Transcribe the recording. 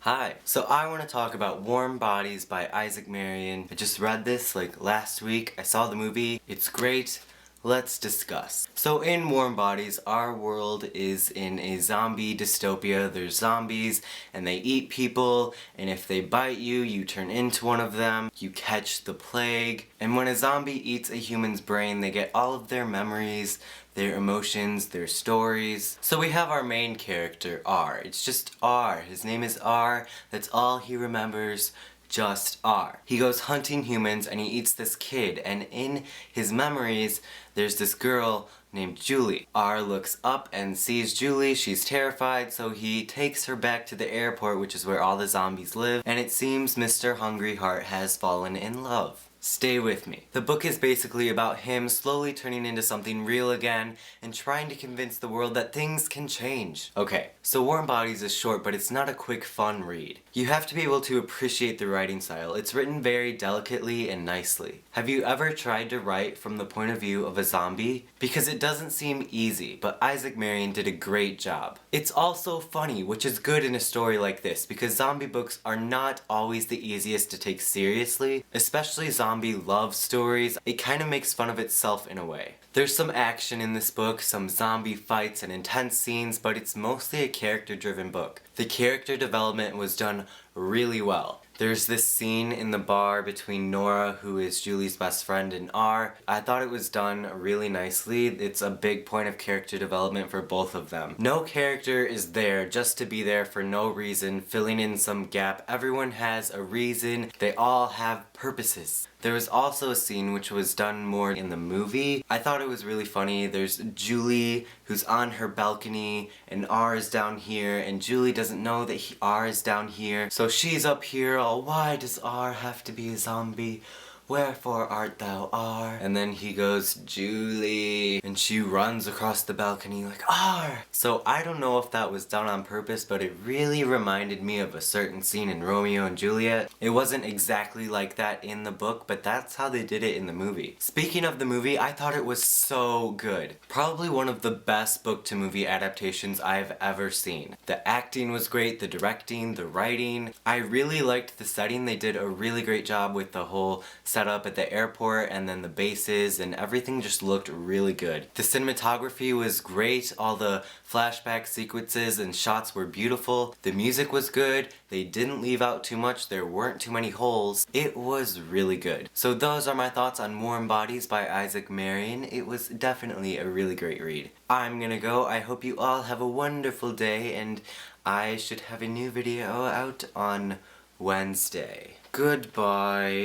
Hi. So I want to talk about Warm Bodies by Isaac Marion. I just read this like last week. I saw the movie. It's great. Let's discuss. So in Warm Bodies, our world is in a zombie dystopia. There's zombies and they eat people, and if they bite you, you turn into one of them. You catch the plague. And when a zombie eats a human's brain, they get all of their memories, their emotions, their stories. So we have our main character, R. It's just R. His name is R. That's all he remembers. Just R. He goes hunting humans and he eats this kid, and in his memories there's this girl named Julie. R looks up and sees Julie. She's terrified, so he takes her back to the airport, which is where all the zombies live, and it seems Mr. Hungry Heart has fallen in love. Stay with me. The book is basically about him slowly turning into something real again and trying to convince the world that things can change. Okay, so Warm Bodies is short, but it's not a quick, fun read. You have to be able to appreciate the writing style. It's written very delicately and nicely. Have you ever tried to write from the point of view of a zombie? Because it doesn't seem easy, but Isaac Marion did a great job. It's also funny, which is good in a story like this, because zombie books are not always the easiest to take seriously, especially zombie love stories. It kind of makes fun of itself in a way. There's some action in this book, some zombie fights and intense scenes, but it's mostly a character-driven book. The character development was done really well. There's this scene in the bar between Nora, who is Julie's best friend, and R. I thought it was done really nicely. It's a big point of character development for both of them. No character is there just to be there for no reason, filling in some gap. Everyone has a reason. They all have purposes. There was also a scene which was done more in the movie. I thought it was really funny. There's Julie who's on her balcony and R is down here, and Julie doesn't know that R is down here. So she's up here all, why does R have to be a zombie? Wherefore art thou R? And then he goes, Julie, and she runs across the balcony like, R! So I don't know if that was done on purpose, but it really reminded me of a certain scene in Romeo and Juliet. It wasn't exactly like that in the book, but that's how they did it in the movie. Speaking of the movie, I thought it was so good. Probably one of the best book-to-movie adaptations I've ever seen. The acting was great, the directing, the writing. I really liked the setting. They did a really great job with the whole setup at the airport and then the bases, and everything just looked really good. The cinematography was great. All the flashback sequences and shots were beautiful. The music was good. They didn't leave out too much. There weren't too many holes. It was really good. So those are my thoughts on Warm Bodies by Isaac Marion. It was definitely a really great read. I'm gonna go. I hope you all have a wonderful day, and I should have a new video out on Wednesday. Goodbye.